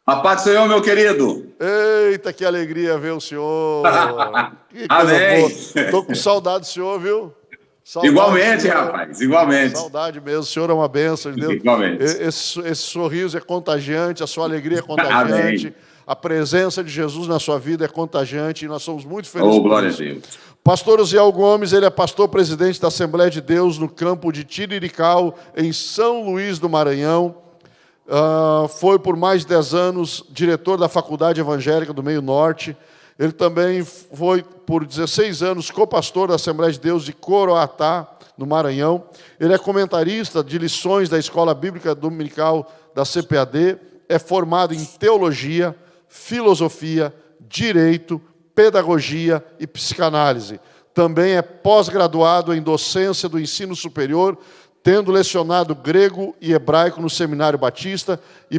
A paz do Senhor, meu querido. Eita, que alegria ver o senhor. Que coisa Amém. boa. Tô com saudade do senhor, viu? Saudade Igualmente, senhor. rapaz, igualmente. Saudade mesmo. O senhor é uma bênção de Deus. Igualmente. Esse sorriso é contagiante, a sua alegria é contagiante. Amém. A presença de Jesus na sua vida é contagiante e nós somos muito felizes Oh, por glória isso. a Deus. Pastor Osiel Gomes, ele é pastor-presidente da Assembleia de Deus no campo de Tirirical, em São Luís do Maranhão. Foi por mais de 10 anos diretor da Faculdade Evangélica do Meio Norte. Ele também foi por 16 anos co-pastor da Assembleia de Deus de Coroatá, no Maranhão. Ele é comentarista de lições da Escola Bíblica Dominical da CPAD, é formado em teologia, filosofia, direito, pedagogia e psicanálise. Também é pós-graduado em docência do ensino superior, tendo lecionado grego e hebraico no Seminário Batista e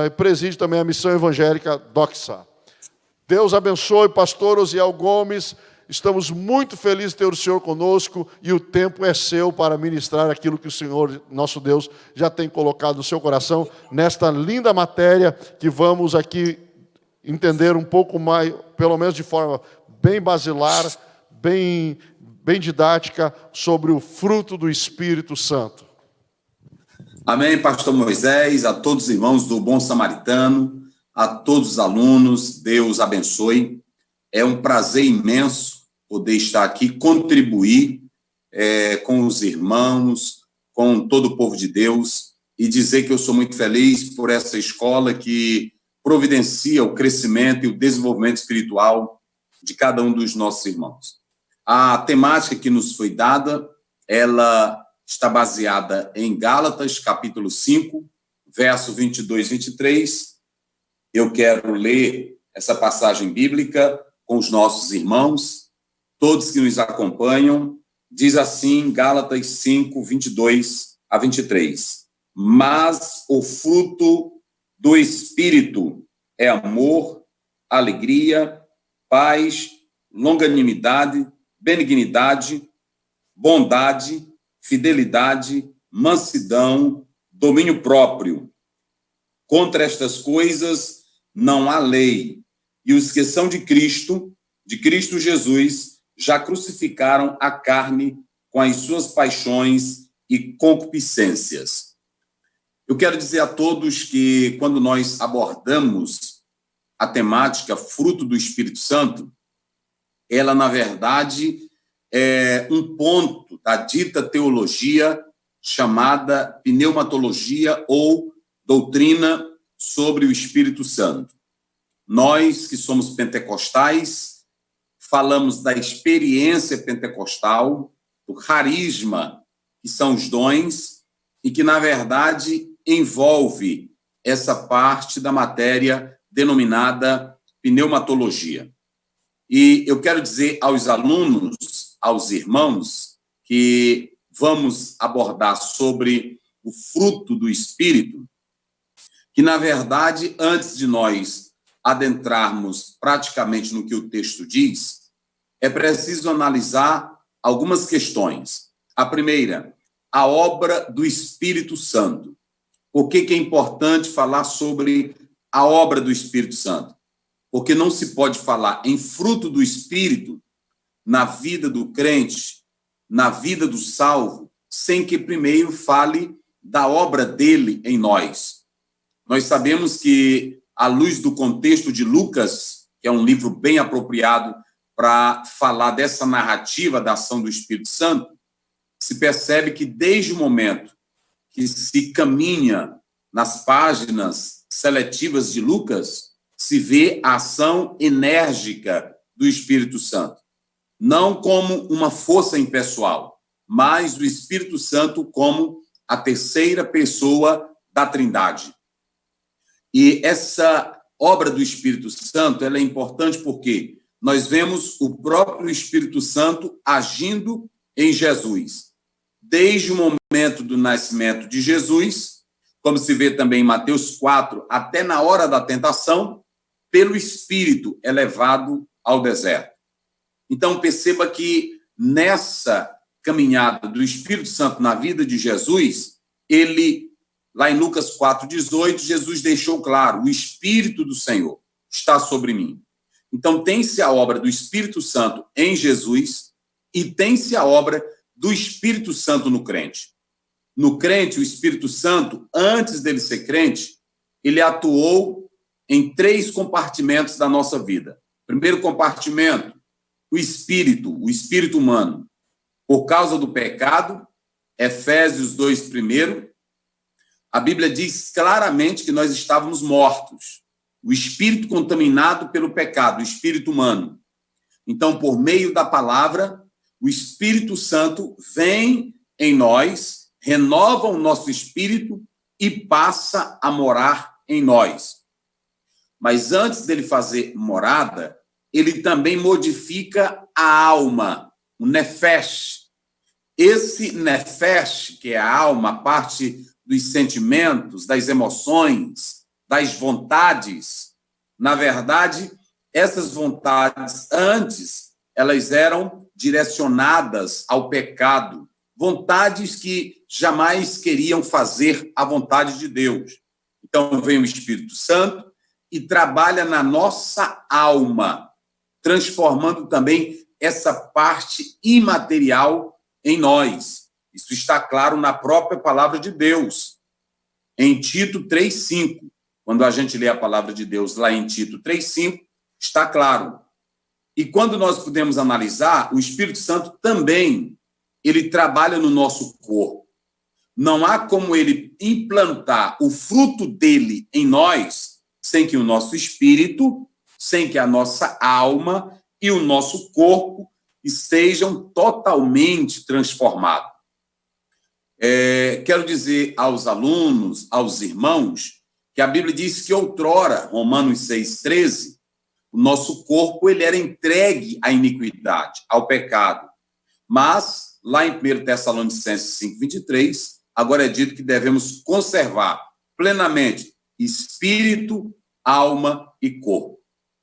preside também a missão evangélica Doxa. Deus abençoe, pastor Osiel Gomes. Estamos muito felizes de ter o senhor conosco e o tempo é seu para ministrar aquilo que o Senhor, nosso Deus, já tem colocado no seu coração, nesta linda matéria que vamos aqui entender um pouco mais, pelo menos de forma bem basilar, bem didática, sobre o fruto do Espírito Santo. Amém, pastor Moisés, a todos os irmãos do Bom Samaritano, a todos os alunos, Deus abençoe. É um prazer imenso poder estar aqui, contribuir com os irmãos, com todo o povo de Deus, e dizer que eu sou muito feliz por essa escola que providencia o crescimento e o desenvolvimento espiritual de cada um dos nossos irmãos. A temática que nos foi dada, ela está baseada em Gálatas, capítulo 5, verso 22 e 23. Eu quero ler essa passagem bíblica com os nossos irmãos, todos que nos acompanham. Diz assim, Gálatas 5, 22 a 23. Mas o fruto do Espírito é amor, alegria, paz, longanimidade, benignidade, bondade, fidelidade, mansidão, domínio próprio. Contra estas coisas não há lei. E os que são de Cristo Jesus, já crucificaram a carne com as suas paixões e concupiscências. Eu quero dizer a todos que, quando nós abordamos a temática fruto do Espírito Santo, ela, na verdade, é um ponto da dita teologia chamada pneumatologia ou doutrina sobre o Espírito Santo. Nós, que somos pentecostais, falamos da experiência pentecostal, do carisma, que são os dons, e que, na verdade, envolve essa parte da matéria denominada pneumatologia. E eu quero dizer aos alunos, aos irmãos, que vamos abordar sobre o fruto do Espírito, que, na verdade, antes de nós adentrarmos praticamente no que o texto diz, é preciso analisar algumas questões. A primeira, a obra do Espírito Santo. Por que é importante falar sobre a obra do Espírito Santo? Porque não se pode falar em fruto do Espírito na vida do crente, na vida do salvo, sem que primeiro fale da obra dele em nós. Nós sabemos que, à luz do contexto de Lucas, que é um livro bem apropriado para falar dessa narrativa da ação do Espírito Santo, se percebe que desde o momento que se caminha nas páginas seletivas de Lucas, se vê a ação enérgica do Espírito Santo. Não como uma força impessoal, mas do Espírito Santo como a terceira pessoa da Trindade. E essa obra do Espírito Santo, ela é importante porque nós vemos o próprio Espírito Santo agindo em Jesus. Desde o momento do nascimento de Jesus, como se vê também em Mateus 4, até na hora da tentação, pelo Espírito é levado ao deserto. Então, perceba que nessa caminhada do Espírito Santo na vida de Jesus, ele Lá em Lucas 4,18, Jesus deixou claro: o Espírito do Senhor está sobre mim. Então, tem-se a obra do Espírito Santo em Jesus e tem-se a obra do Espírito Santo no crente. No crente, o Espírito Santo, antes dele ser crente, ele atuou em 3 compartimentos da nossa vida. Primeiro compartimento, o espírito humano. Por causa do pecado, Efésios 2, primeiro, a Bíblia diz claramente que nós estávamos mortos. O espírito contaminado pelo pecado, o espírito humano. Então, por meio da palavra, o Espírito Santo vem em nós, renova o nosso espírito e passa a morar em nós. Mas antes dele fazer morada, ele também modifica a alma, o nefesh. Esse nefesh, que é a alma, a parte dos sentimentos, das emoções, das vontades, na verdade, essas vontades antes, elas eram direcionadas ao pecado, vontades que jamais queriam fazer a vontade de Deus. Então vem o Espírito Santo e trabalha na nossa alma, transformando também essa parte imaterial em nós. Isso está claro na própria palavra de Deus. Em Tito 3,5, quando a gente lê a palavra de Deus lá em Tito 3,5, está claro. E quando nós podemos analisar, o Espírito Santo também, ele trabalha no nosso corpo. Não há como ele implantar o fruto dele em nós sem que o nosso espírito, sem que a nossa alma e o nosso corpo estejam totalmente transformados. Quero dizer aos alunos, aos irmãos, que a Bíblia diz que outrora, Romanos 6,13, o nosso corpo ele era entregue à iniquidade, ao pecado. Mas, lá em 1 Tessalonicenses 5,23, agora é dito que devemos conservar plenamente espírito, alma e corpo.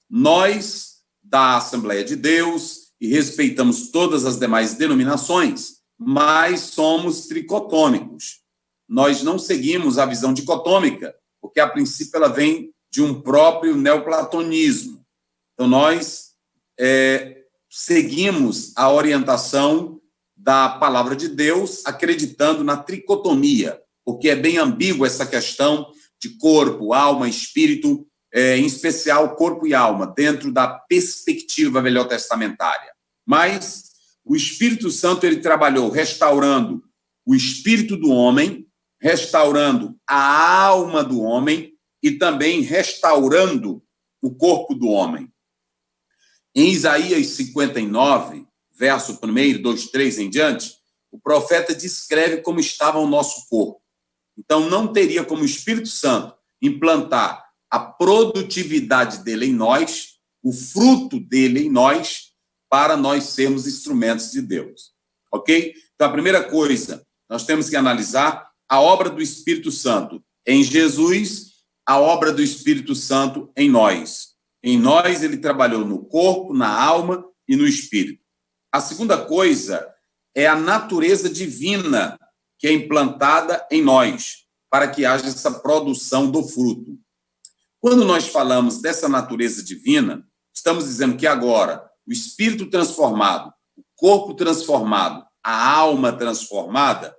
Nós, da Assembleia de Deus, e respeitamos todas as demais denominações, mas somos tricotômicos. Nós não seguimos a visão dicotômica, porque, a princípio, ela vem de um próprio neoplatonismo. Então, nós seguimos a orientação da palavra de Deus, acreditando na tricotomia, porque é bem ambígua essa questão de corpo, alma, espírito, em especial corpo e alma, dentro da perspectiva velhotestamentária. Mas o Espírito Santo ele trabalhou restaurando o espírito do homem, restaurando a alma do homem e também restaurando o corpo do homem. Em Isaías 59, verso 1, 2, 3 em diante, o profeta descreve como estava o nosso corpo. Então, não teria como o Espírito Santo implantar a produtividade dele em nós, o fruto dele em nós, para nós sermos instrumentos de Deus. Ok? Então, a primeira coisa, nós temos que analisar a obra do Espírito Santo em Jesus, a obra do Espírito Santo em nós. Em nós, ele trabalhou no corpo, na alma e no espírito. A segunda coisa é a natureza divina que é implantada em nós, para que haja essa produção do fruto. Quando nós falamos dessa natureza divina, estamos dizendo que agora o espírito transformado, o corpo transformado, a alma transformada,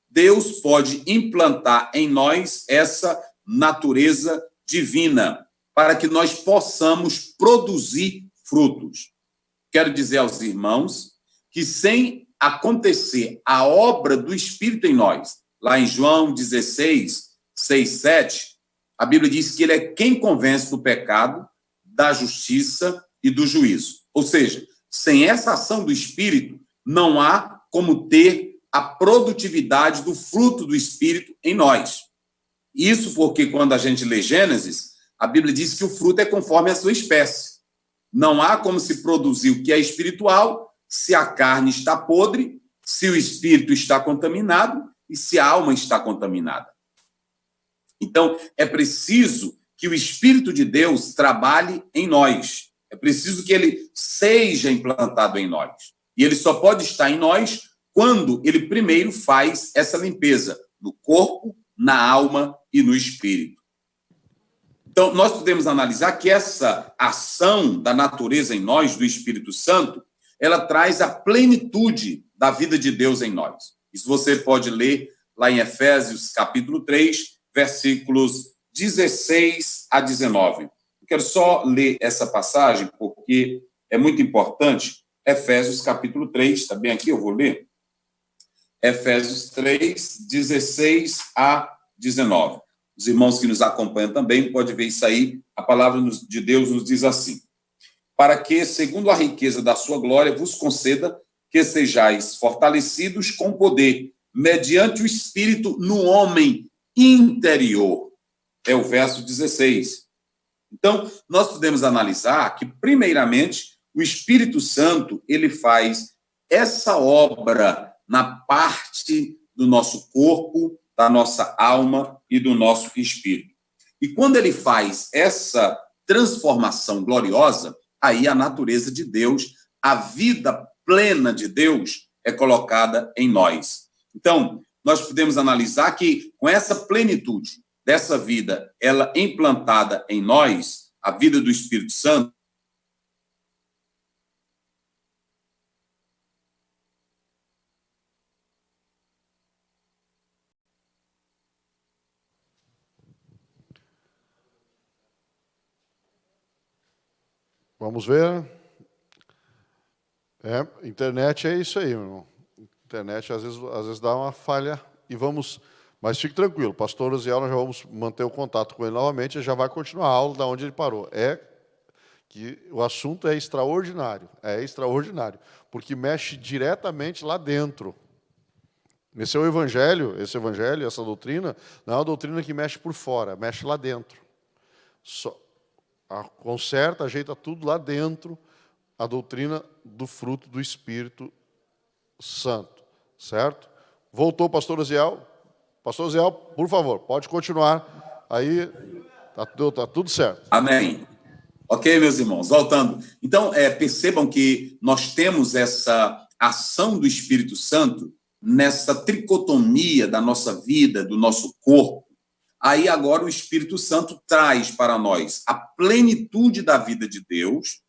Deus pode implantar em nós essa natureza divina, para que nós possamos produzir frutos. Quero dizer aos irmãos que sem acontecer a obra do Espírito em nós, lá em João 16, 6, 7, a Bíblia diz que ele é quem convence do pecado, da justiça e do juízo. Ou seja, sem essa ação do Espírito, não há como ter a produtividade do fruto do Espírito em nós. Isso porque quando a gente lê Gênesis, a Bíblia diz que o fruto é conforme a sua espécie. Não há como se produzir o que é espiritual se a carne está podre, se o espírito está contaminado e se a alma está contaminada. Então, é preciso que o Espírito de Deus trabalhe em nós. É preciso que ele seja implantado em nós. E ele só pode estar em nós quando ele primeiro faz essa limpeza no corpo, na alma e no espírito. Então, nós podemos analisar que essa ação da natureza em nós, do Espírito Santo, ela traz a plenitude da vida de Deus em nós. Isso você pode ler lá em Efésios, capítulo 3, versículos 16 a 19. Eu quero só ler essa passagem, porque é muito importante. Efésios, capítulo 3, está bem aqui, eu vou ler. Efésios 3, 16 a 19. Os irmãos que nos acompanham também podem ver isso aí. A palavra de Deus nos diz assim: para que, segundo a riqueza da sua glória, vos conceda que sejais fortalecidos com poder, mediante o Espírito no homem interior. É o verso 16. Então, nós podemos analisar que, primeiramente, o Espírito Santo, ele faz essa obra na parte do nosso corpo, da nossa alma e do nosso espírito. E quando ele faz essa transformação gloriosa, aí a natureza de Deus, a vida plena de Deus é colocada em nós. Então, nós podemos analisar que com essa plenitude dessa vida, ela implantada em nós, a vida do Espírito Santo, Vamos ver. Internet é isso aí, meu irmão. Internet às vezes dá uma falha e vamos... Mas fique tranquilo, pastor Uziel, nós já vamos manter o contato com ele novamente e já vai continuar a aula da onde ele parou. Que o assunto é extraordinário, porque mexe diretamente lá dentro. Esse evangelho, essa doutrina, não é uma doutrina que mexe por fora, mexe lá dentro. Conserta, ajeita tudo lá dentro, a doutrina do fruto do Espírito Santo, certo? Voltou, pastor Uziel? Pastor Uziel, por favor, pode continuar. Aí, tá tudo certo. Amém. Ok, meus irmãos, voltando. Então, percebam que nós temos essa ação do Espírito Santo nessa tricotomia da nossa vida, do nosso corpo. Aí agora o Espírito Santo traz para nós a plenitude da vida de Deus.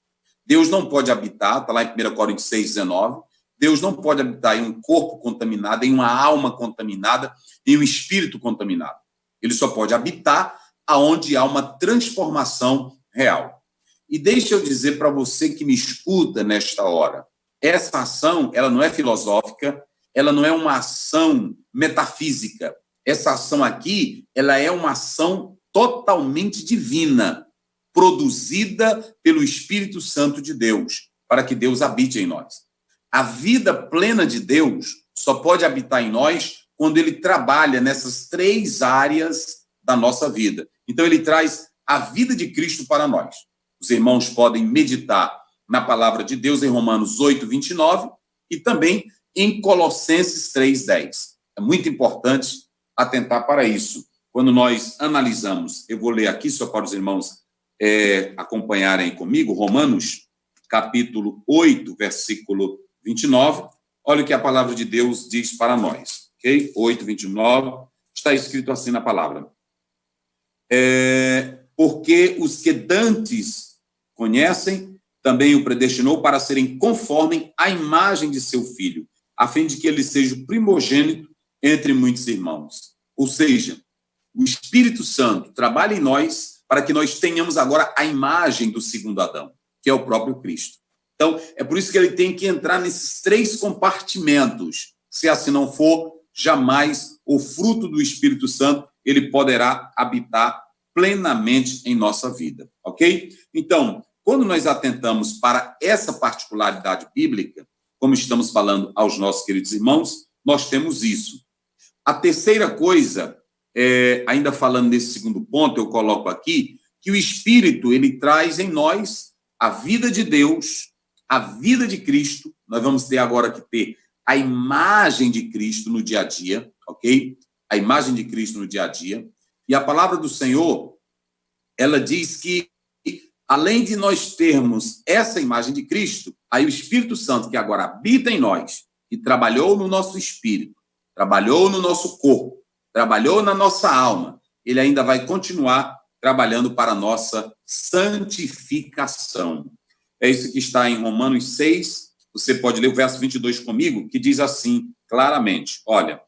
Deus não pode habitar, está lá em 1 Coríntios 6,19, Deus não pode habitar em um corpo contaminado, em uma alma contaminada, em um espírito contaminado. Ele só pode habitar aonde há uma transformação real. E deixa eu dizer para você que me escuta nesta hora, essa ação, ela não é filosófica, ela não é uma ação metafísica. Essa ação aqui, ela é uma ação totalmente divina, produzida pelo Espírito Santo de Deus, para que Deus habite em nós. A vida plena de Deus só pode habitar em nós quando ele trabalha nessas 3 áreas da nossa vida. Então, ele traz a vida de Cristo para nós. Os irmãos podem meditar na palavra de Deus em Romanos 8, 29 e também em Colossenses 3, 10. É muito importante atentar para isso. Quando nós analisamos, eu vou ler aqui só para os irmãos acompanharem comigo, Romanos, capítulo 8, versículo 29, olha o que a palavra de Deus diz para nós, ok? 8, 29, está escrito assim na palavra. Porque os que dantes conhecem, também o predestinou para serem conforme à imagem de seu filho, a fim de que ele seja o primogênito entre muitos irmãos. Ou seja, o Espírito Santo trabalha em nós para que nós tenhamos agora a imagem do segundo Adão, que é o próprio Cristo. Então, é por isso que ele tem que entrar nesses 3 compartimentos. Se assim não for, jamais o fruto do Espírito Santo, ele poderá habitar plenamente em nossa vida, ok? Então, quando nós atentamos para essa particularidade bíblica, como estamos falando aos nossos queridos irmãos, nós temos isso. A terceira coisa, ainda falando nesse segundo ponto, eu coloco aqui, que o Espírito, ele traz em nós a vida de Deus, a vida de Cristo. Nós vamos ter agora que ter a imagem de Cristo no dia a dia, ok? A imagem de Cristo no dia a dia. E a palavra do Senhor, ela diz que, além de nós termos essa imagem de Cristo, aí o Espírito Santo, que agora habita em nós, que trabalhou no nosso espírito, trabalhou no nosso corpo, trabalhou na nossa alma, ele ainda vai continuar trabalhando para a nossa santificação. É isso que está em Romanos 6, você pode ler o verso 22 comigo, que diz assim, claramente, olha,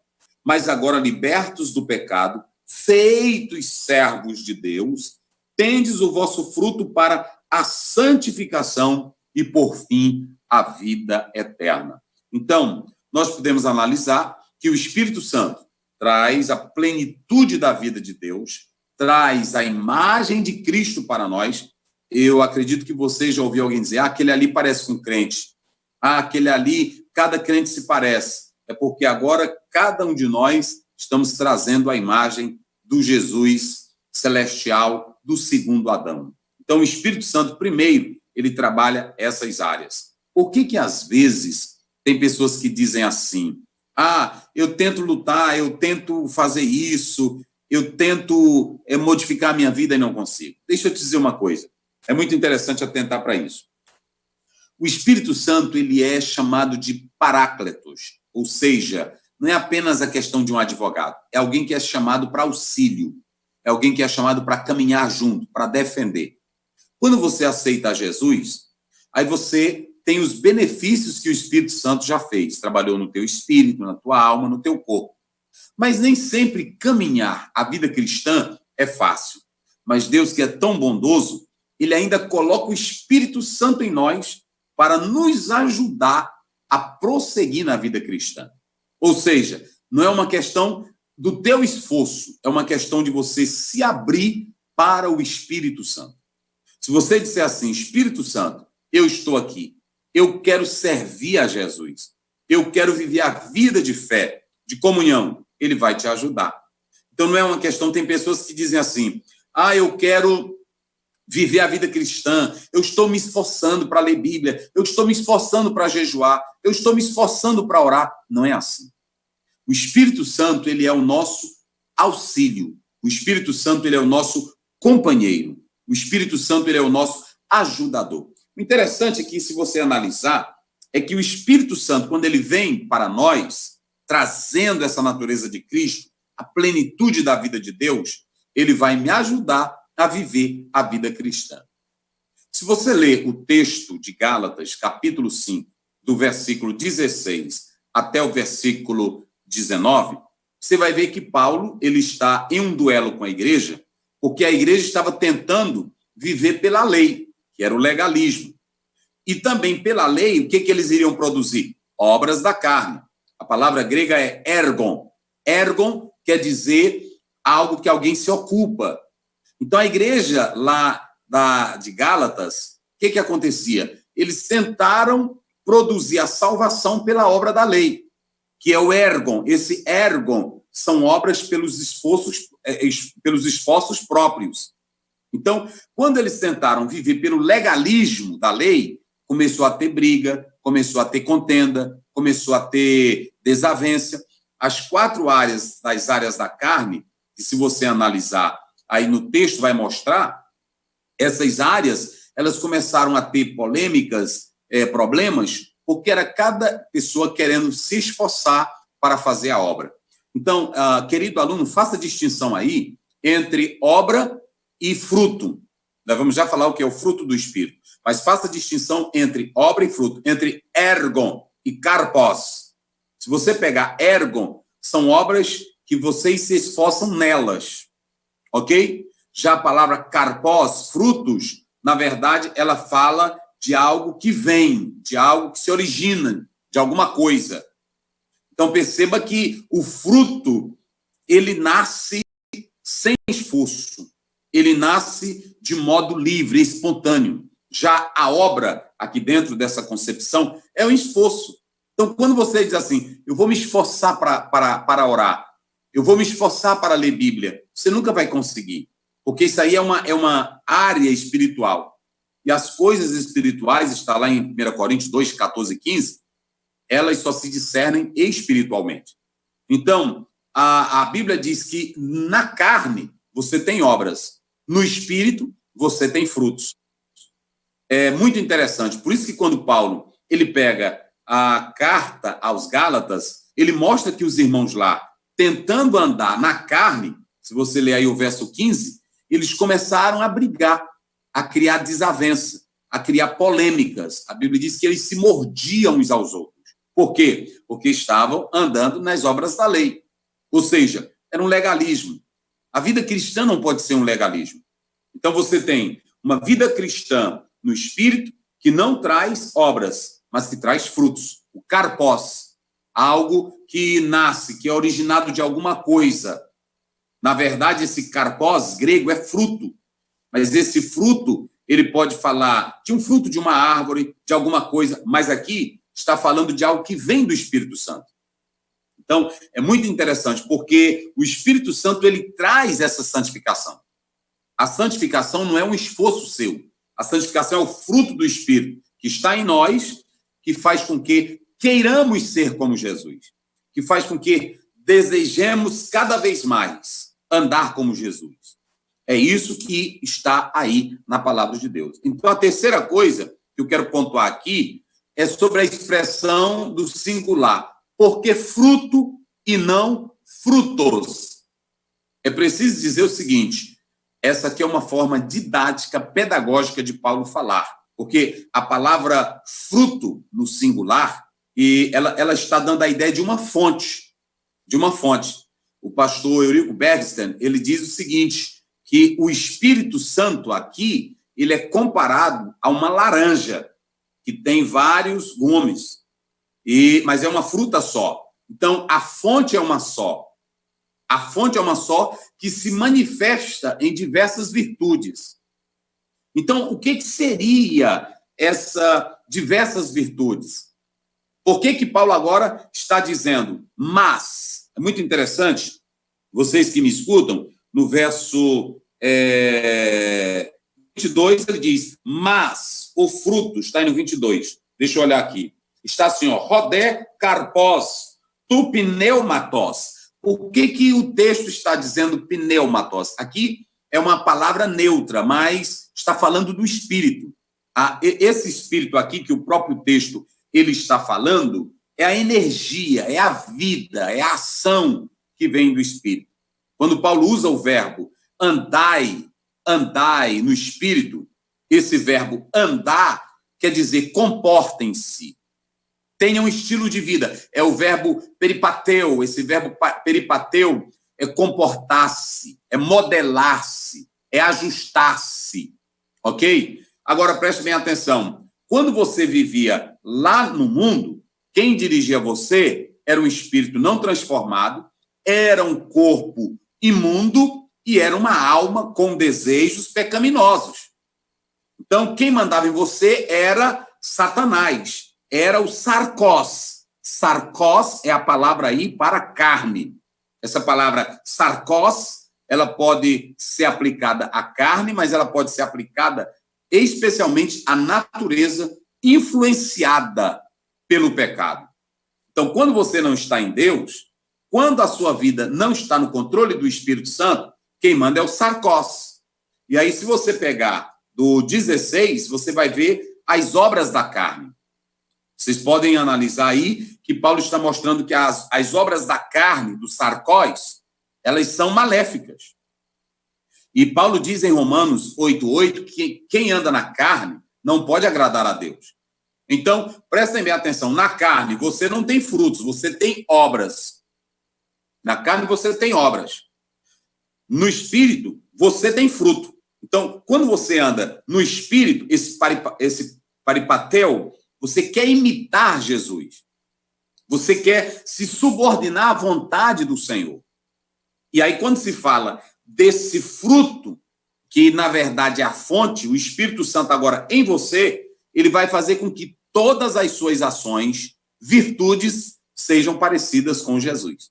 mas agora libertos do pecado, feitos servos de Deus, tendes o vosso fruto para a santificação e, por fim, a vida eterna. Então, nós podemos analisar que o Espírito Santo traz a plenitude da vida de Deus, traz a imagem de Cristo para nós. Eu acredito que você já ouviu alguém dizer, aquele ali parece com crente. Aquele ali, cada crente se parece. É porque agora cada um de nós estamos trazendo a imagem do Jesus celestial, do segundo Adão. Então, o Espírito Santo, primeiro, ele trabalha essas áreas. Por que às vezes, tem pessoas que dizem assim, eu tento lutar, eu tento fazer isso, eu tento modificar a minha vida e não consigo. Deixa eu te dizer uma coisa, é muito interessante atentar para isso. O Espírito Santo, ele é chamado de Paráclitos, ou seja, não é apenas a questão de um advogado, é alguém que é chamado para auxílio, é alguém que é chamado para caminhar junto, para defender. Quando você aceita Jesus, aí você tem os benefícios que o Espírito Santo já fez, trabalhou no teu espírito, na tua alma, no teu corpo. Mas nem sempre caminhar a vida cristã é fácil. Mas Deus, que é tão bondoso, ele ainda coloca o Espírito Santo em nós para nos ajudar a prosseguir na vida cristã. Ou seja, não é uma questão do teu esforço, é uma questão de você se abrir para o Espírito Santo. Se você disser assim, Espírito Santo, eu estou aqui, eu quero servir a Jesus, eu quero viver a vida de fé, de comunhão, ele vai te ajudar. Então não é uma questão, tem pessoas que dizem assim, eu quero viver a vida cristã, eu estou me esforçando para ler Bíblia, eu estou me esforçando para jejuar, eu estou me esforçando para orar. Não é assim. O Espírito Santo, ele é o nosso auxílio. O Espírito Santo, ele é o nosso companheiro. O Espírito Santo, ele é o nosso ajudador. O interessante aqui, se você analisar, é que o Espírito Santo, quando ele vem para nós, trazendo essa natureza de Cristo, a plenitude da vida de Deus, ele vai me ajudar a viver a vida cristã. Se você ler o texto de Gálatas, capítulo 5, do versículo 16 até o versículo 19, você vai ver que Paulo, ele está em um duelo com a igreja, porque a igreja estava tentando viver pela lei, que era o legalismo. E também pela lei, o que eles iriam produzir? Obras da carne. A palavra grega é ergon. Ergon quer dizer algo que alguém se ocupa. Então, a igreja lá de Gálatas, o que acontecia? Eles tentaram produzir a salvação pela obra da lei, que é o ergon. Esse ergon são obras pelos esforços próprios. Então, quando eles tentaram viver pelo legalismo da lei, começou a ter briga, começou a ter contenda, começou a ter desavença. As 4 áreas das áreas da carne, que se você analisar, aí no texto vai mostrar, essas áreas, elas começaram a ter polêmicas, problemas, porque era cada pessoa querendo se esforçar para fazer a obra. Então, querido aluno, faça a distinção aí entre obra e fruto. Nós vamos já falar o que é o fruto do Espírito, mas faça a distinção entre obra e fruto, entre ergon e karpos. Se você pegar ergon, são obras que vocês se esforçam nelas, ok? Já a palavra karpos, frutos, na verdade, ela fala de algo que vem, de algo que se origina, de alguma coisa. Então, perceba que o fruto, ele nasce sem esforço. Ele nasce de modo livre, espontâneo. Já a obra, aqui dentro dessa concepção, é um esforço. Então, quando você diz assim, eu vou me esforçar para orar, eu vou me esforçar para ler Bíblia, você nunca vai conseguir, porque isso aí é uma área espiritual. E as coisas espirituais, está lá em 1 Coríntios 2, 14 e 15, elas só se discernem espiritualmente. Então, a Bíblia diz que na carne você tem obras, no espírito você tem frutos. É muito interessante. Por isso que quando Paulo ele pega a carta aos Gálatas, ele mostra que os irmãos lá, tentando andar na carne, se você ler aí o verso 15, eles começaram a brigar, a criar desavença, a criar polêmicas. A Bíblia diz que eles se mordiam uns aos outros. Por quê? Porque estavam andando nas obras da lei. Ou seja, era um legalismo. A vida cristã não pode ser um legalismo. Então você tem uma vida cristã no espírito que não traz obras, mas que traz frutos. O karpos, algo que nasce, que é originado de alguma coisa. Na verdade, esse karpos grego é fruto. Mas esse fruto, ele pode falar de um fruto de uma árvore, de alguma coisa, mas aqui está falando de algo que vem do Espírito Santo. Então, é muito interessante, porque o Espírito Santo, ele traz essa santificação. A santificação não é um esforço seu. A santificação é o fruto do Espírito, que está em nós, que faz com que queiramos ser como Jesus, que faz com que desejemos cada vez mais andar como Jesus. É isso que está aí na palavra de Deus. Então, a terceira coisa que eu quero pontuar aqui é sobre a expressão do singular. Porque fruto e não frutos. É preciso dizer o seguinte, essa aqui é uma forma didática, pedagógica de Paulo falar, porque a palavra fruto no singular, e ela está dando a ideia de uma fonte, O pastor Eurico Bergsten, ele diz o seguinte, que o Espírito Santo aqui, ele é comparado a uma laranja, que tem vários gumes, mas é uma fruta só. Então, a fonte é uma só. A fonte é uma só que se manifesta em diversas virtudes. Então, o que seria essas diversas virtudes? Por que Paulo agora está dizendo mas? É muito interessante, vocês que me escutam, no verso 22, ele diz, mas o fruto, está aí no 22, deixa eu olhar aqui, está assim, ó, rodé karpos, tu pneumatos. Por que o texto está dizendo pneumatos? Aqui é uma palavra neutra, mas está falando do espírito. Esse espírito aqui, que o próprio texto ele está falando, é a energia, é a vida, é a ação que vem do espírito. Quando Paulo usa o verbo andai no espírito, esse verbo andar quer dizer comportem-se, tenham um estilo de vida. É o verbo peripateu. Esse verbo peripateu é comportar-se, é modelar-se, é ajustar-se, ok? Agora, preste bem atenção. Quando você vivia lá no mundo, quem dirigia você era um espírito não transformado, era um corpo imundo e era uma alma com desejos pecaminosos. Então, quem mandava em você era Satanás, era o sarcos. Sarcos é a palavra aí para carne. Essa palavra sarcos, ela pode ser aplicada à carne, mas ela pode ser aplicada especialmente à natureza influenciada pelo pecado. Então, quando você não está em Deus, quando a sua vida não está no controle do Espírito Santo, quem manda é o sarcos. E aí, se você pegar do 16, você vai ver as obras da carne. Vocês podem analisar aí que Paulo está mostrando que as obras da carne, do sarcos, elas são maléficas. E Paulo diz em Romanos 8:8 que quem anda na carne não pode agradar a Deus. Então, prestem bem atenção, na carne você não tem frutos, você tem obras. Na carne você tem obras. No espírito, você tem fruto. Então, quando você anda no espírito, esse paripatel, você quer imitar Jesus. Você quer se subordinar à vontade do Senhor. E aí, quando se fala desse fruto, que na verdade é a fonte, o Espírito Santo agora em você, ele vai fazer com que todas as suas ações, virtudes, sejam parecidas com Jesus.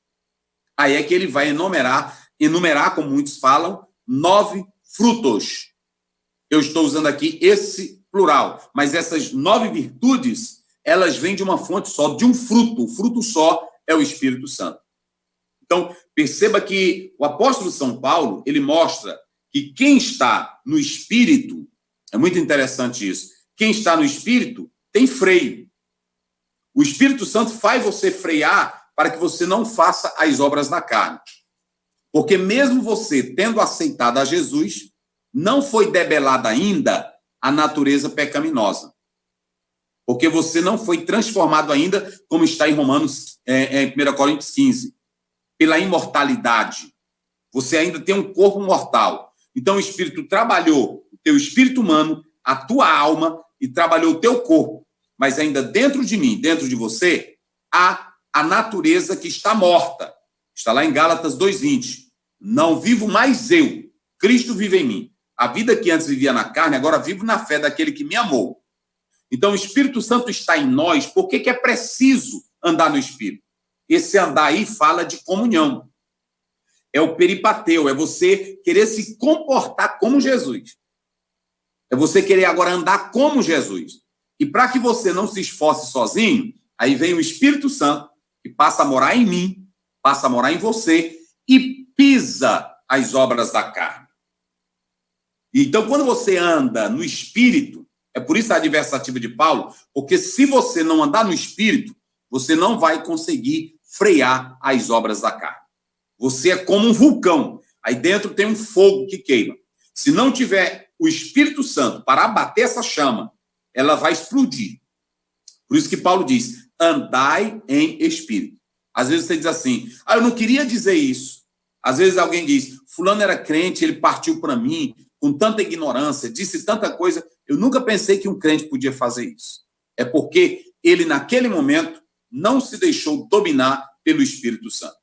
Aí é que ele vai enumerar, como muitos falam, 9 frutos. Eu estou usando aqui esse plural, mas essas 9 virtudes, elas vêm de uma fonte só, de um fruto. O fruto só é o Espírito Santo. Então, perceba que o apóstolo São Paulo, ele mostra que quem está no Espírito, é muito interessante isso, quem está no Espírito tem freio. O Espírito Santo faz você frear para que você não faça as obras da carne. Porque mesmo você tendo aceitado a Jesus, não foi debelada ainda a natureza pecaminosa. Porque você não foi transformado ainda, como está em Romanos, em 1 Coríntios 15, pela imortalidade. Você ainda tem um corpo mortal. Então o Espírito trabalhou o teu espírito humano, a tua alma, e trabalhou o teu corpo. Mas ainda dentro de mim, dentro de você, há a natureza que está morta. Está lá em Gálatas 2:20. Não vivo mais eu, Cristo vive em mim. A vida que antes vivia na carne, agora vivo na fé daquele que me amou. Então o Espírito Santo está em nós. Por que é preciso andar no Espírito? Esse andar aí fala de comunhão. É o peripateu, é você querer se comportar como Jesus. É você querer agora andar como Jesus. E para que você não se esforce sozinho, aí vem o Espírito Santo, que passa a morar em mim, passa a morar em você, e pisa as obras da carne. Então, quando você anda no Espírito, é por isso a adversativa de Paulo, porque se você não andar no Espírito, você não vai conseguir frear as obras da carne. Você é como um vulcão. Aí dentro tem um fogo que queima. Se não tiver o Espírito Santo para abater essa chama, ela vai explodir. Por isso que Paulo diz, andai em Espírito. Às vezes você diz assim, eu não queria dizer isso. Às vezes alguém diz, fulano era crente, ele partiu para mim com tanta ignorância, disse tanta coisa. Eu nunca pensei que um crente podia fazer isso. É porque ele, naquele momento, não se deixou dominar pelo Espírito Santo.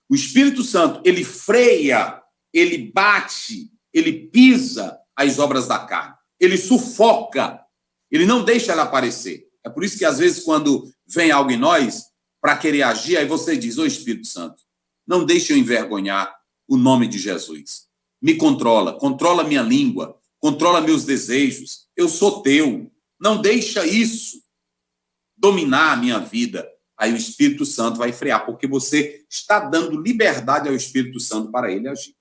O Espírito Santo, ele freia, ele bate, ele pisa as obras da carne. Ele sufoca, ele não deixa ela aparecer. É por isso que, às vezes, quando vem algo em nós, para querer agir, aí você diz, Espírito Santo, não deixe eu envergonhar o nome de Jesus. Me controla, controla minha língua, controla meus desejos. Eu sou teu. Não deixa isso dominar a minha vida. Aí o Espírito Santo vai frear, porque você está dando liberdade ao Espírito Santo para ele agir.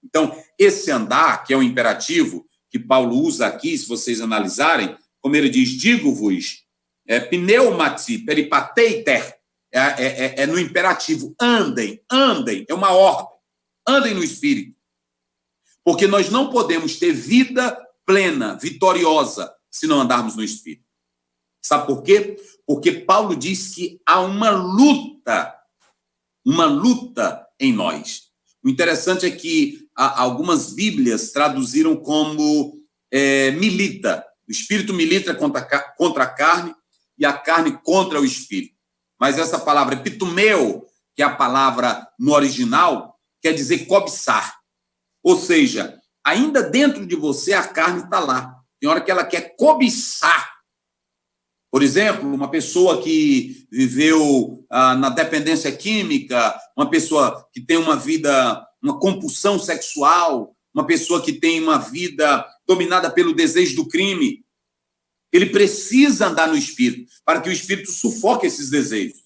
Então, esse andar, que é o imperativo que Paulo usa aqui, se vocês analisarem, como ele diz, digo-vos, pneumati, peripateiter, é no imperativo, andem, é uma ordem, andem no Espírito. Porque nós não podemos ter vida plena, vitoriosa, se não andarmos no Espírito. Sabe por quê? Porque Paulo diz que há uma luta em nós. O interessante é que algumas Bíblias traduziram como milita. O Espírito milita contra a carne e a carne contra o Espírito. Mas essa palavra epitumeu, que é a palavra no original, quer dizer cobiçar. Ou seja, ainda dentro de você a carne está lá. Tem hora que ela quer cobiçar. Por exemplo, uma pessoa que viveu na dependência química, uma pessoa que tem uma vida, uma compulsão sexual, uma pessoa que tem uma vida dominada pelo desejo do crime, ele precisa andar no Espírito, para que o Espírito sufoque esses desejos.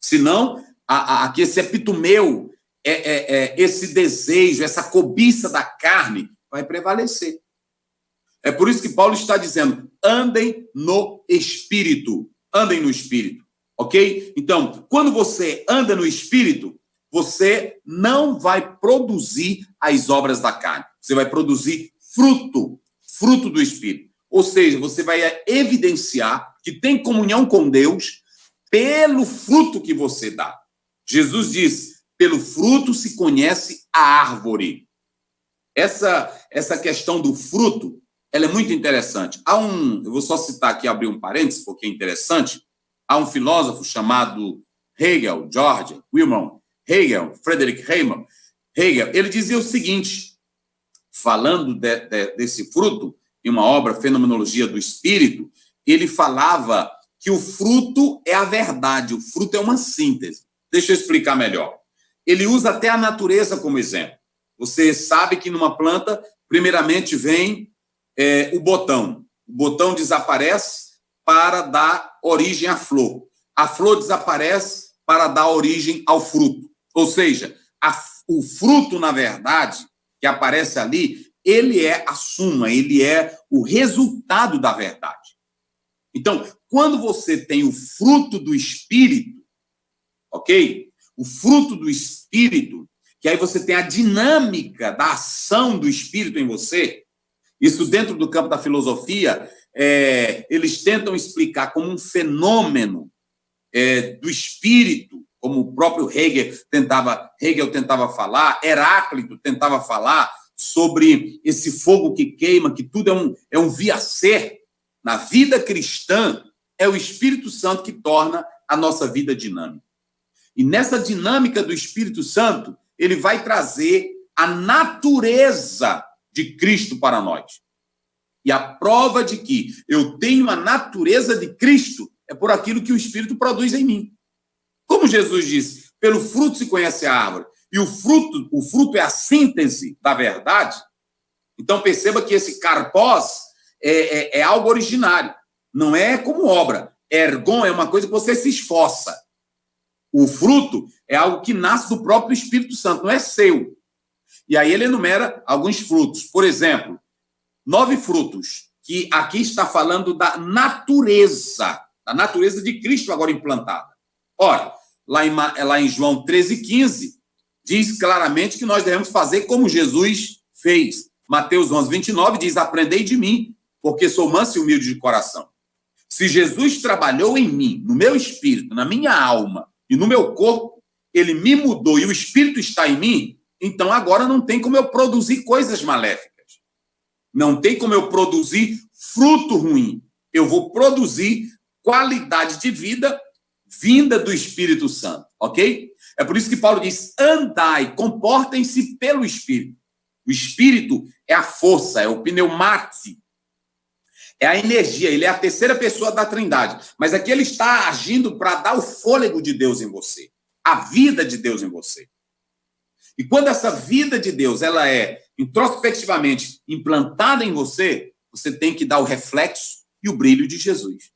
Senão, aqui esse epitumeu, esse desejo, essa cobiça da carne vai prevalecer. É por isso que Paulo está dizendo, andem no Espírito, andem no Espírito, ok? Então, quando você anda no Espírito, você não vai produzir as obras da carne, você vai produzir fruto do Espírito. Ou seja, você vai evidenciar que tem comunhão com Deus pelo fruto que você dá. Jesus diz, pelo fruto se conhece a árvore. Essa questão do fruto, ela é muito interessante. Eu vou só citar aqui, abrir um parênteses, porque é interessante. Há um filósofo chamado Hegel, George Wilhelm Hegel, Friedrich Hegel, ele dizia o seguinte, falando desse fruto, em uma obra, Fenomenologia do Espírito, ele falava que o fruto é a verdade, o fruto é uma síntese. Deixa eu explicar melhor. Ele usa até a natureza como exemplo. Você sabe que numa planta, primeiramente vem o botão. O botão desaparece para dar origem à flor. A flor desaparece para dar origem ao fruto. Ou seja, o fruto, na verdade, que aparece ali, ele é a suma, ele é o resultado da verdade. Então, quando você tem o fruto do Espírito, ok? O fruto do Espírito, que aí você tem a dinâmica da ação do Espírito em você. Isso dentro do campo da filosofia, eles tentam explicar como um fenômeno do Espírito, como o próprio Hegel tentava falar, Heráclito tentava falar sobre esse fogo que queima, que tudo é um vir-a-ser. Na vida cristã, é o Espírito Santo que torna a nossa vida dinâmica. E nessa dinâmica do Espírito Santo, ele vai trazer a natureza de Cristo para nós. E a prova de que eu tenho a natureza de Cristo é por aquilo que o Espírito produz em mim. Como Jesus disse, pelo fruto se conhece a árvore. E o fruto é a síntese da verdade. Então perceba que esse karpós é algo originário. Não é como obra. Ergon é uma coisa que você se esforça. O fruto é algo que nasce do próprio Espírito Santo, não é seu. E aí ele enumera alguns frutos. Por exemplo, 9 frutos, que aqui está falando da natureza de Cristo agora implantada. Ora, lá em João 13,15, diz claramente que nós devemos fazer como Jesus fez. Mateus 11:29 diz, aprendei de mim, porque sou manso e humilde de coração. Se Jesus trabalhou em mim, no meu espírito, na minha alma e no meu corpo, ele me mudou e o Espírito está em mim, então agora não tem como eu produzir coisas maléficas. Não tem como eu produzir fruto ruim. Eu vou produzir qualidade de vida vinda do Espírito Santo, ok? É por isso que Paulo diz, andai, comportem-se pelo Espírito. O Espírito é a força, é o pneumati, é a energia, ele é a terceira pessoa da Trindade. Mas aqui ele está agindo para dar o fôlego de Deus em você, a vida de Deus em você. E quando essa vida de Deus ela é introspectivamente implantada em você, você tem que dar o reflexo e o brilho de Jesus.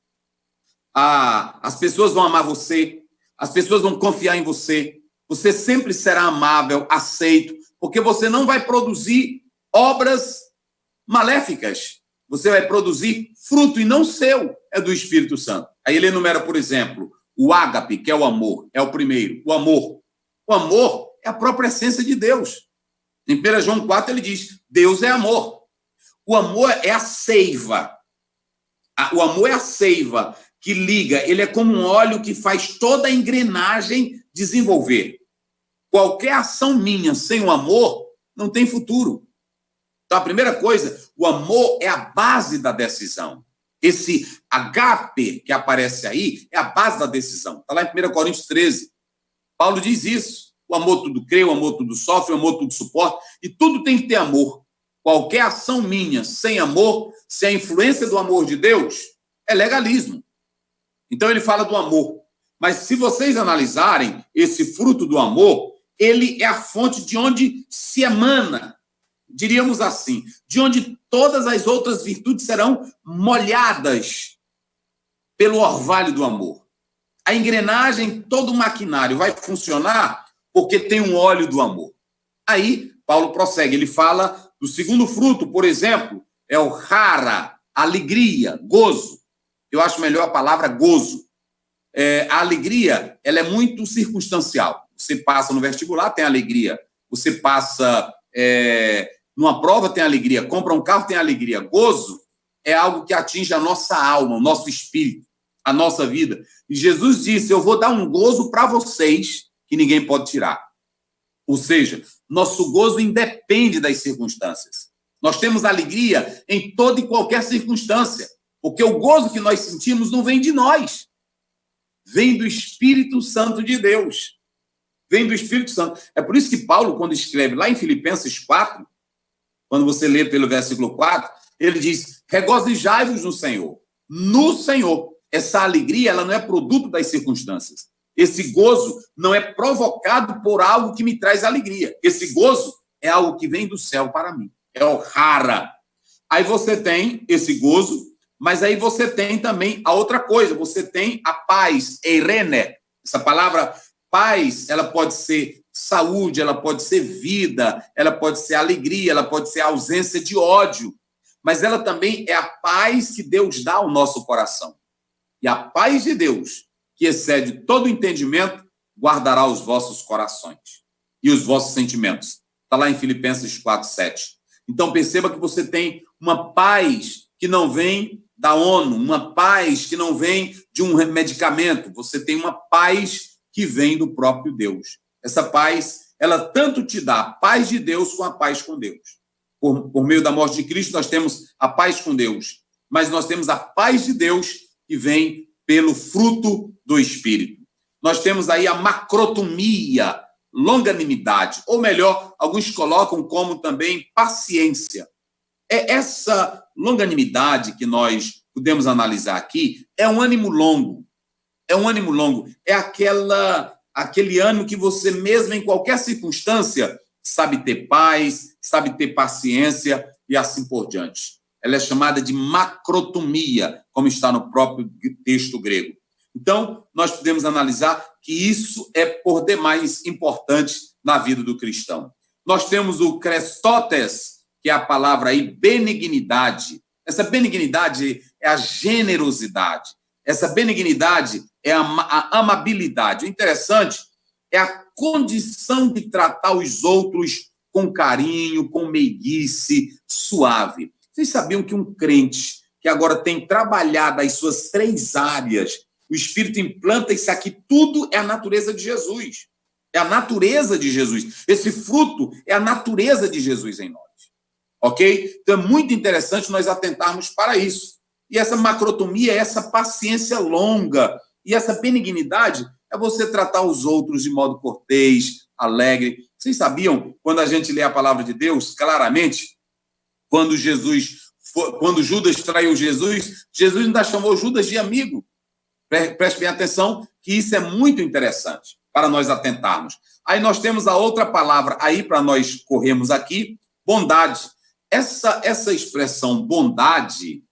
As pessoas vão amar você, as pessoas vão confiar em você, você sempre será amável, aceito, porque você não vai produzir obras maléficas, você vai produzir fruto e não seu, é do Espírito Santo. Aí ele enumera, por exemplo, o ágape, que é o amor, é o primeiro, o amor. O amor é a própria essência de Deus. Em 1 João 4 ele diz, Deus é amor. O amor é a seiva. O amor é a seiva que liga, ele é como um óleo que faz toda a engrenagem desenvolver. Qualquer ação minha sem o amor não tem futuro. Então, a primeira coisa, o amor é a base da decisão. Esse agape que aparece aí é a base da decisão. Está lá em 1 Coríntios 13. Paulo diz isso. O amor tudo crê, o amor tudo sofre, o amor tudo suporta. E tudo tem que ter amor. Qualquer ação minha sem amor, sem a influência do amor de Deus, é legalismo. Então ele fala do amor. Mas se vocês analisarem esse fruto do amor, ele é a fonte de onde se emana, diríamos assim, de onde todas as outras virtudes serão molhadas pelo orvalho do amor. A engrenagem, todo o maquinário vai funcionar porque tem um óleo do amor. Aí, Paulo prossegue, ele fala do segundo fruto, por exemplo, é o rara, alegria, gozo. Eu acho melhor a palavra gozo. A alegria, ela é muito circunstancial. Você passa no vestibular, tem alegria. Você passa numa prova, tem alegria. Compra um carro, tem alegria. Gozo é algo que atinge a nossa alma, o nosso espírito, a nossa vida. E Jesus disse, eu vou dar um gozo para vocês que ninguém pode tirar. Ou seja, nosso gozo independe das circunstâncias. Nós temos alegria em toda e qualquer circunstância, porque o gozo que nós sentimos não vem de nós, vem do Espírito Santo de Deus. Vem do Espírito Santo. É por isso que Paulo, quando escreve lá em Filipenses 4, quando você lê pelo versículo 4, ele diz, regozijai-vos no Senhor. No Senhor. Essa alegria, ela não é produto das circunstâncias. Esse gozo não é provocado por algo que me traz alegria. Esse gozo é algo que vem do céu para mim. É o rara. Aí você tem esse gozo, mas aí você tem também a outra coisa. Você tem a paz, eirene. Essa palavra paz, ela pode ser saúde, ela pode ser vida, ela pode ser alegria, ela pode ser ausência de ódio. Mas ela também é a paz que Deus dá ao nosso coração. E a paz de Deus, que excede todo o entendimento, guardará os vossos corações e os vossos sentimentos. Está lá em Filipenses 4:7. Então, perceba que você tem uma paz que não vem da ONU, uma paz que não vem de um medicamento. Você tem uma paz que vem do próprio Deus. Essa paz, ela tanto te dá a paz de Deus com a paz com Deus. Por meio da morte de Cristo, nós temos a paz com Deus, mas nós temos a paz de Deus que vem pelo fruto do Espírito. Nós temos aí a macrotomia, longanimidade, ou melhor, alguns colocam como também paciência. É essa longanimidade que nós podemos analisar aqui, é um ânimo longo. É um ânimo longo. É aquele ânimo que você mesmo, em qualquer circunstância, sabe ter paz, sabe ter paciência e assim por diante. Ela é chamada de macrotomia, como está no próprio texto grego. Então, nós podemos analisar que isso é por demais importante na vida do cristão. Nós temos o Chrestotes, que é a palavra aí, benignidade. Essa benignidade é a generosidade. Essa benignidade é a amabilidade. O interessante é a condição de tratar os outros com carinho, com meiguice, suave. Vocês sabiam que um crente que agora tem trabalhado as suas 3 áreas, o Espírito implanta isso aqui, tudo é a natureza de Jesus. É a natureza de Jesus. Esse fruto é a natureza de Jesus em nós. Ok? Então é muito interessante nós atentarmos para isso. E essa macrotomia é essa paciência longa. E essa benignidade é você tratar os outros de modo cortês, alegre. Vocês sabiam, quando a gente lê a palavra de Deus, claramente, quando Judas traiu Jesus, Jesus ainda chamou Judas de amigo. Preste bem atenção, que isso é muito interessante para nós atentarmos. Aí nós temos a outra palavra aí para nós corrermos aqui, bondade. Essa expressão bondade,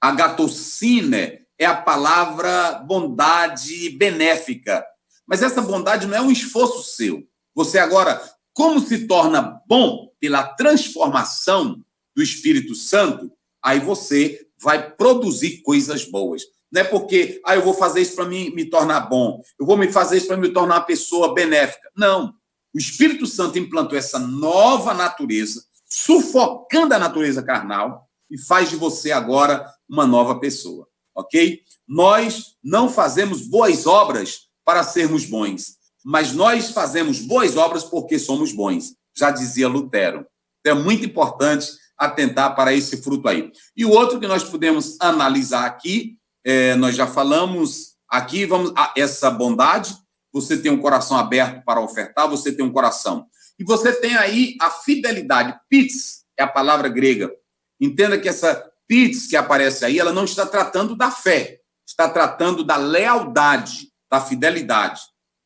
agatocine, é a palavra bondade benéfica. Mas essa bondade não é um esforço seu. Você agora, como se torna bom pela transformação do Espírito Santo, aí você vai produzir coisas boas. Não é porque, eu vou fazer isso para me tornar bom, eu vou me fazer isso para me tornar uma pessoa benéfica. Não. O Espírito Santo implantou essa nova natureza, sufocando a natureza carnal, e faz de você agora uma nova pessoa. Ok? Nós não fazemos boas obras para sermos bons, mas nós fazemos boas obras porque somos bons, já dizia Lutero. Então é muito importante atentar para esse fruto aí. E o outro que nós podemos analisar aqui, nós já falamos aqui, vamos a essa bondade, você tem um coração aberto para ofertar, você tem um coração. E você tem aí a fidelidade, pits, é a palavra grega. Entenda que essa pits que aparece aí, ela não está tratando da fé, está tratando da lealdade, da fidelidade.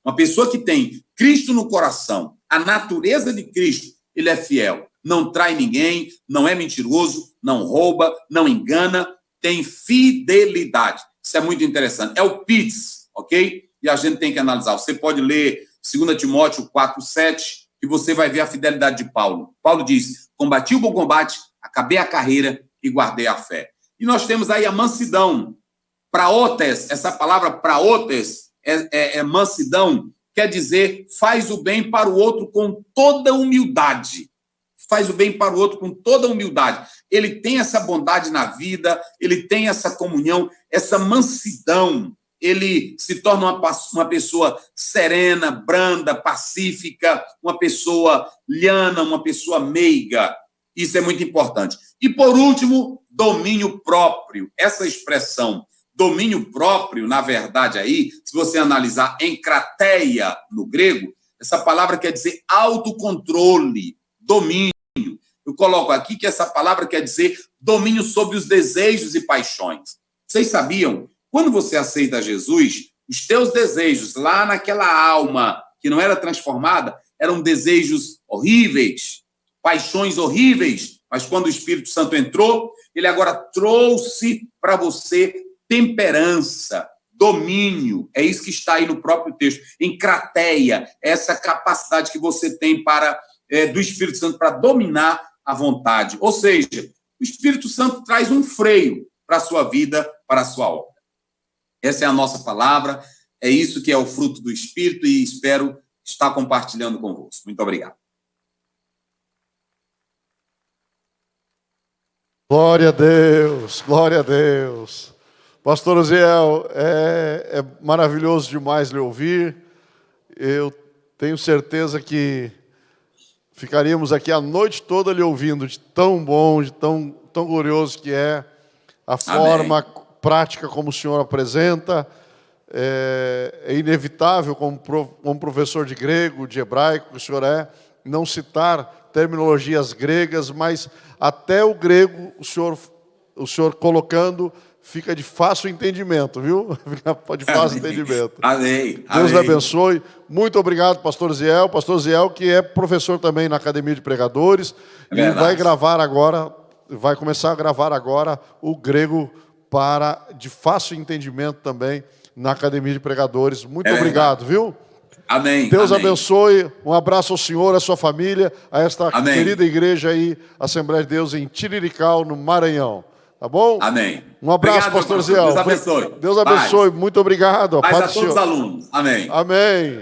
Uma pessoa que tem Cristo no coração, a natureza de Cristo, ele é fiel. Não trai ninguém, não é mentiroso, não rouba, não engana, tem fidelidade. Isso é muito interessante. É o pits, ok? E a gente tem que analisar. Você pode ler 2 Timóteo 4:7, que você vai ver a fidelidade de Paulo. Paulo diz, combati o bom combate, acabei a carreira e guardei a fé. E nós temos aí a mansidão. Praotes, essa palavra praotes é mansidão, quer dizer, faz o bem para o outro com toda humildade. Faz o bem para o outro com toda humildade. Ele tem essa bondade na vida, ele tem essa comunhão, essa mansidão. Ele se torna uma pessoa serena, branda, pacífica, uma pessoa liana, uma pessoa meiga. Isso é muito importante. E, por último, domínio próprio. Essa expressão, domínio próprio, na verdade, aí, se você analisar em krateia, no grego, essa palavra quer dizer autocontrole, domínio. Eu coloco aqui que essa palavra quer dizer domínio sobre os desejos e paixões. Vocês sabiam? Quando você aceita Jesus, os teus desejos lá naquela alma que não era transformada, eram desejos horríveis, paixões horríveis, mas quando o Espírito Santo entrou, ele agora trouxe para você temperança, domínio. É isso que está aí no próprio texto. Em krateia, essa capacidade que você tem do Espírito Santo para dominar a vontade. Ou seja, o Espírito Santo traz um freio para a sua vida, para a sua obra. Essa é a nossa palavra. É isso que é o fruto do Espírito e espero estar compartilhando convosco. Muito obrigado. Glória a Deus, glória a Deus. Pastor Uziel, é maravilhoso demais lhe ouvir. Eu tenho certeza que ficaríamos aqui a noite toda lhe ouvindo, de tão bom, de tão glorioso que é a forma prática como o senhor apresenta. É inevitável, como professor de grego, de hebraico, que o senhor é, não citar terminologias gregas, mas até o grego, o senhor colocando, fica de fácil entendimento, viu? Fica de fácil entendimento. Amém. Deus abençoe. Muito obrigado, pastor Ziel. Pastor Ziel, que é professor também na Academia de Pregadores, e vai começar a gravar agora o grego para de fácil entendimento também na Academia de Pregadores. Muito obrigado, viu? Amém. Deus abençoe. Um abraço ao senhor, à sua família, a esta querida igreja aí, Assembleia de Deus em Tirirical, no Maranhão. Tá bom? Amém. Um abraço, obrigado, pastor Ziel. Deus abençoe. Deus abençoe. Muito obrigado. Paz a todos os alunos. Amém. Amém.